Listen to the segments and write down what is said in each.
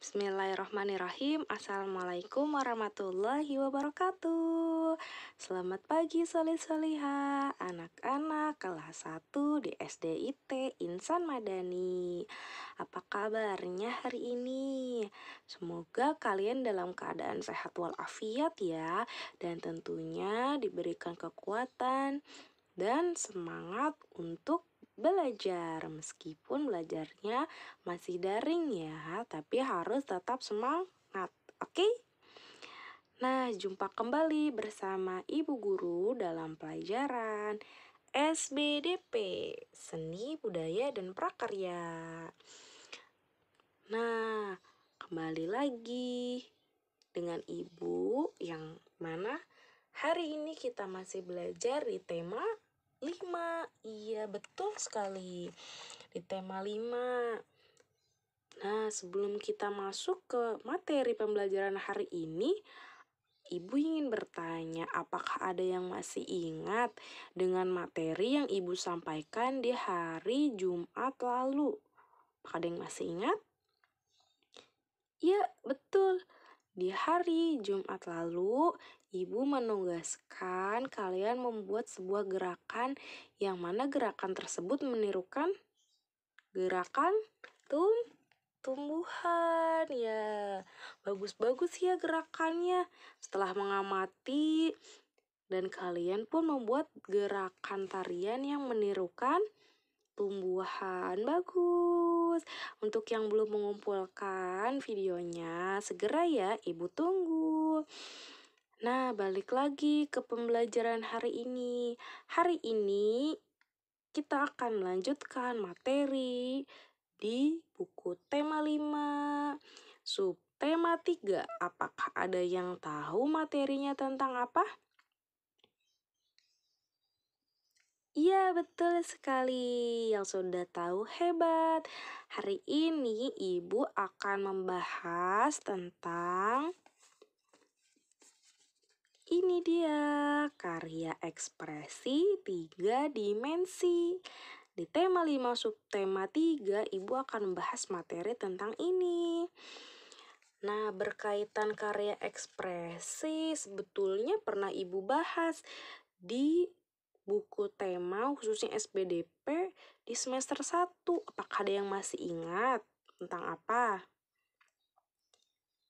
Bismillahirrahmanirrahim. Assalamualaikum warahmatullahi wabarakatuh. Selamat pagi solih-soliha, anak-anak kelas 1 di SDIT Insan Madani. Apa kabarnya hari ini? Semoga kalian dalam keadaan sehat walafiat ya, dan tentunya diberikan kekuatan dan semangat untuk belajar. Meskipun belajarnya masih daring ya, tapi harus tetap semangat, oke? Nah, jumpa kembali bersama Ibu Guru dalam pelajaran SBDP, Seni, Budaya, dan Prakarya. Nah, kembali lagi dengan Ibu yang mana hari ini kita masih belajar di tema 5. Iya, betul sekali. Di tema 5. Nah, sebelum kita masuk ke materi pembelajaran hari ini, Ibu ingin bertanya, apakah ada yang masih ingat dengan materi yang Ibu sampaikan di hari Jumat lalu? Apakah ada yang masih ingat? Ya, betul. Di hari Jumat lalu, Ibu menugaskan kalian membuat sebuah gerakan yang mana gerakan tersebut menirukan gerakan tumbuhan. Ya, bagus-bagus ya gerakannya. Setelah mengamati, dan kalian pun membuat gerakan tarian yang menirukan tumbuhan. Bagus. Untuk yang belum mengumpulkan videonya, segera ya, Ibu tunggu. Nah, balik lagi ke pembelajaran hari ini. Hari ini kita akan melanjutkan materi di buku tema 5, subtema 3. Apakah ada yang tahu materinya tentang apa? Iya, betul sekali. Yang sudah tahu hebat. Hari ini Ibu akan membahas tentang ini dia, karya ekspresi 3 dimensi. Di tema 5 subtema 3, Ibu akan membahas materi tentang ini. Nah, berkaitan karya ekspresi sebetulnya pernah Ibu bahas di buku tema khususnya SBDP di semester 1. Apakah ada yang masih ingat tentang apa?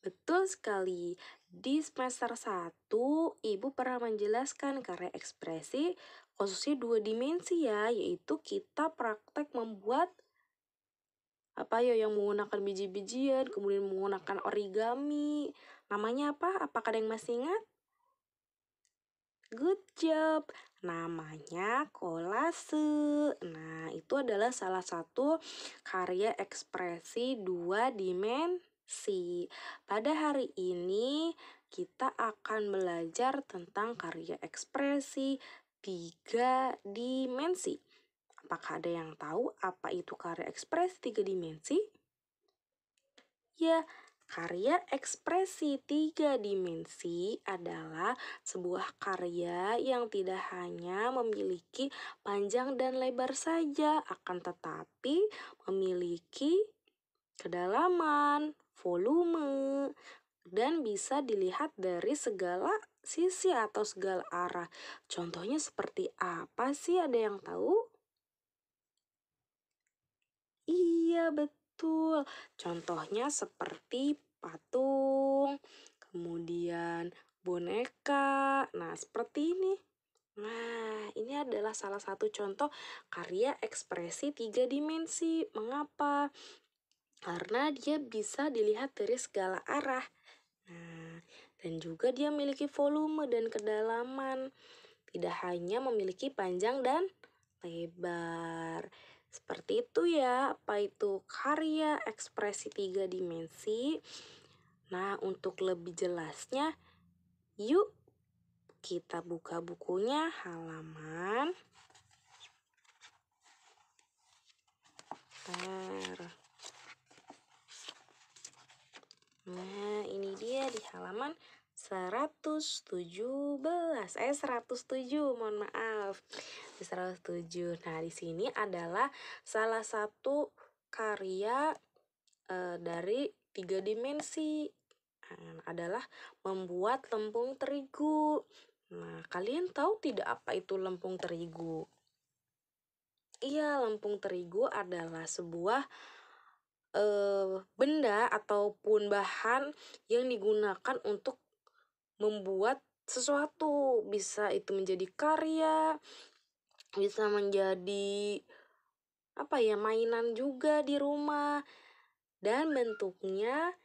Betul sekali. Di semester 1, Ibu pernah menjelaskan karya ekspresi khususnya 2 dimensi ya, yaitu kita praktek membuat yang menggunakan biji-bijian, kemudian menggunakan origami. Namanya apa? Apakah ada yang masih ingat? Good job. Namanya kolase. Nah, itu adalah salah satu karya ekspresi 2 dimensi. Pada hari ini kita akan belajar tentang karya ekspresi 3 dimensi. Apakah ada yang tahu apa itu karya ekspresi 3 dimensi? Ya, karya ekspresi 3 dimensi adalah sebuah karya yang tidak hanya memiliki panjang dan lebar saja, akan tetapi memiliki kedalaman, volume, dan bisa dilihat dari segala sisi atau segala arah. Contohnya seperti apa sih? Ada yang tahu? Iya, betul. Contohnya seperti patung, kemudian boneka. Nah, seperti ini. Nah, ini adalah salah satu contoh karya ekspresi 3 dimensi. Mengapa? Karena dia bisa dilihat dari segala arah. Nah, dan juga dia memiliki volume dan kedalaman. Tidak hanya memiliki panjang dan lebar. Seperti itu ya, apa itu karya ekspresi 3 dimensi. Nah, untuk lebih jelasnya, yuk kita buka bukunya halaman. Nah, ini dia di halaman 107, mohon maaf. Di 107. Nah, di sini adalah salah satu karya dari 3 dimensi adalah membuat lempung terigu. Nah, kalian tahu tidak apa itu lempung terigu? Iya, lempung terigu adalah sebuah benda ataupun bahan yang digunakan untuk membuat sesuatu. Bisa itu menjadi karya, bisa menjadi mainan juga di rumah. Dan bentuknya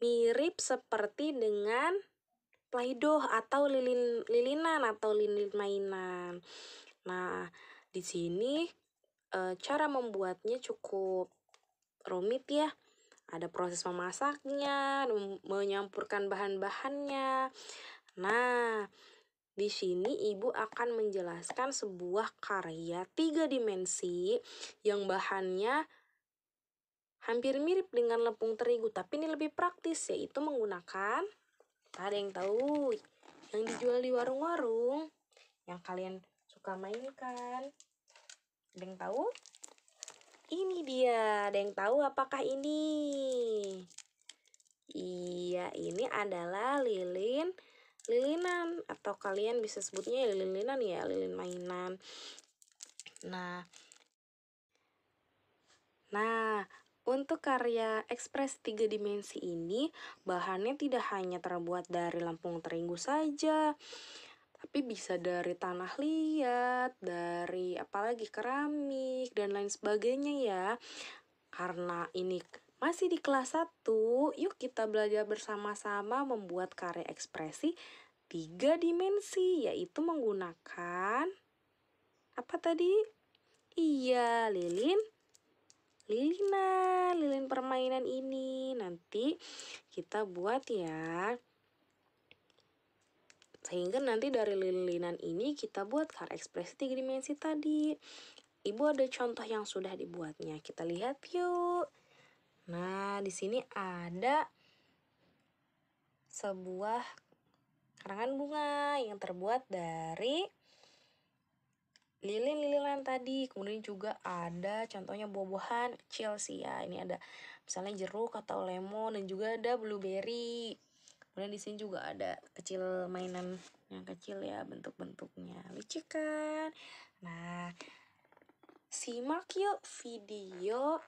mirip seperti dengan Play-Doh atau lilinan atau lilin mainan. Nah, di sini cara membuatnya cukup rumit ya. Ada proses memasaknya, menyampurkan bahan-bahannya. Nah, di sini ibu akan menjelaskan sebuah karya 3 dimensi yang bahannya hampir mirip dengan lempung terigu, tapi ini lebih praktis, yaitu menggunakan, ada yang tahu, yang dijual di warung-warung, yang kalian suka mainkan. Ada yang tahu? Ini dia, ada yang tahu apakah ini? Iya, ini adalah lilinan, atau kalian bisa sebutnya lilinan ya, lilin mainan. Nah, untuk karya ekspres 3 dimensi ini, bahannya tidak hanya terbuat dari lempung terigu saja, tapi bisa dari tanah liat, dari apalagi keramik, dan lain sebagainya ya. Karena ini masih di kelas 1, yuk kita belajar bersama-sama membuat karya ekspresi 3 dimensi, yaitu menggunakan, apa tadi? Iya, lilin permainan ini. Nanti kita buat ya. Sehingga nanti dari lilinan ini kita buat karya ekspresi 3 dimensi tadi. Ibu ada contoh yang sudah dibuatnya. Kita lihat yuk. Nah, di sini ada sebuah karangan bunga yang terbuat dari lilin-lilinan tadi. Kemudian juga ada contohnya buah-buahan kecil sih ya. Ini ada misalnya jeruk atau lemon, dan juga ada blueberry. Kemudian di sini juga ada kecil mainan yang kecil ya, bentuk-bentuknya lucu kan. Nah, simak yuk video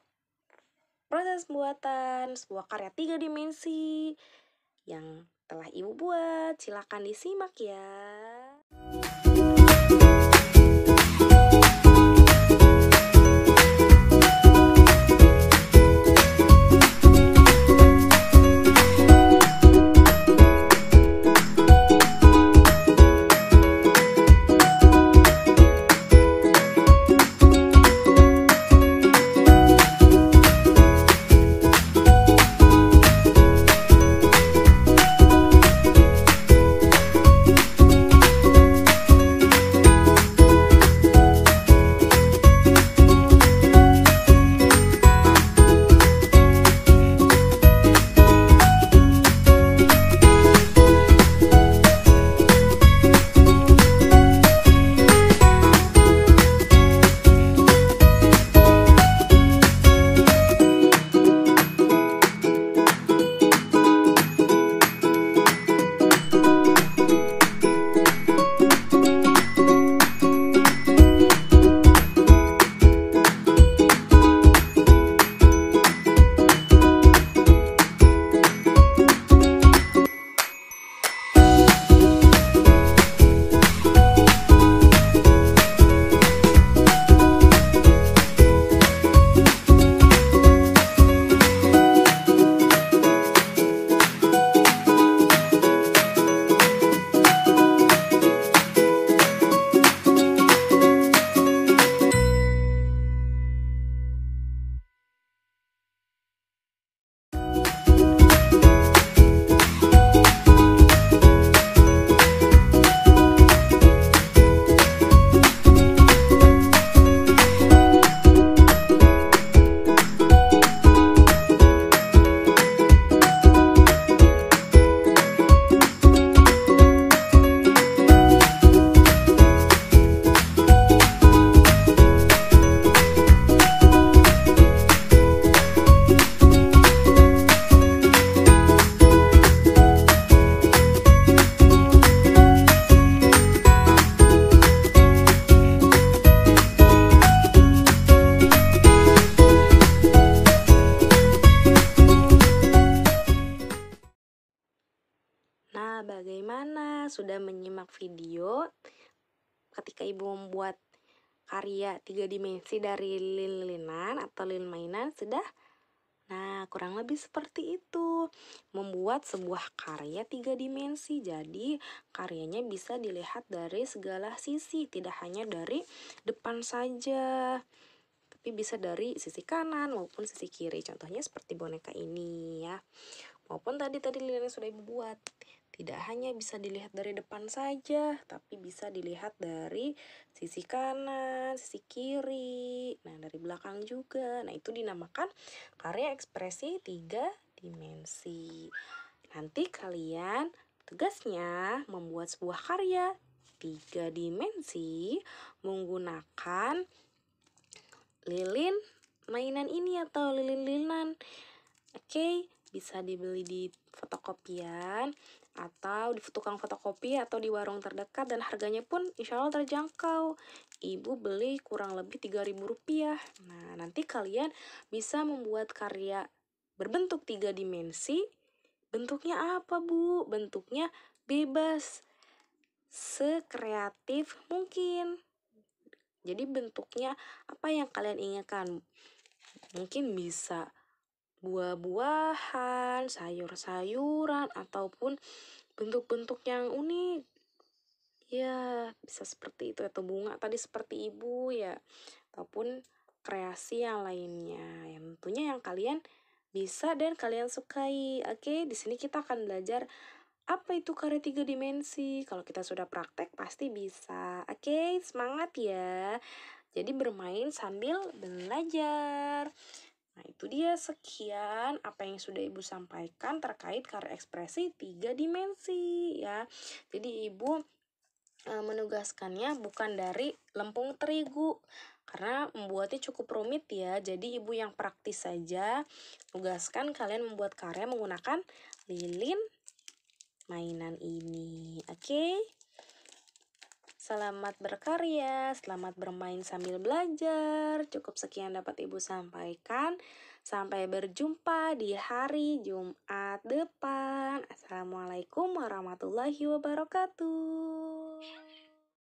proses pembuatan sebuah karya 3 dimensi yang telah ibu buat. Silakan disimak ya. sudah menyimak video ketika Ibu membuat karya 3 dimensi dari lilin-lilinan atau lilin mainan? Sudah? Nah, kurang lebih seperti itu. Membuat sebuah karya 3 dimensi. Jadi, karyanya bisa dilihat dari segala sisi, tidak hanya dari depan saja, tapi bisa dari sisi kanan maupun sisi kiri. Contohnya seperti boneka ini ya. Maupun tadi lilin yang sudah Ibu buat. Tidak hanya bisa dilihat dari depan saja, tapi bisa dilihat dari sisi kanan, sisi kiri, nah dari belakang juga. Nah itu dinamakan karya ekspresi 3 dimensi. Nanti kalian tugasnya membuat sebuah karya 3 dimensi menggunakan lilin mainan ini atau lilin-lilinan. Oke, bisa dibeli di fotokopian atau di tukang fotokopi atau di warung terdekat, dan harganya pun insya Allah terjangkau. Ibu beli kurang lebih Rp3.000. Nah, nanti kalian bisa membuat karya berbentuk 3 dimensi. Bentuknya apa, Bu? Bentuknya bebas, sekreatif mungkin. Jadi bentuknya apa yang kalian inginkan. Mungkin bisa buah-buahan, sayur-sayuran, ataupun bentuk-bentuk yang unik. Ya, bisa seperti itu, atau bunga tadi seperti Ibu ya. Ataupun kreasi yang lainnya. Yang tentunya yang kalian bisa dan kalian sukai. Oke, di sini kita akan belajar apa itu karya 3 dimensi. Kalau kita sudah praktek pasti bisa. Oke, semangat ya. Jadi bermain sambil belajar. Nah, itu dia sekian apa yang sudah Ibu sampaikan terkait karya ekspresi 3 dimensi ya. Jadi Ibu menugaskannya bukan dari lempung terigu karena membuatnya cukup rumit ya. Jadi Ibu yang praktis saja. Tugaskan kalian membuat karya menggunakan lilin mainan ini. Oke? Selamat berkarya, selamat bermain sambil belajar. Cukup sekian dapat Ibu sampaikan. Sampai berjumpa di hari Jumat depan. Assalamualaikum warahmatullahi wabarakatuh.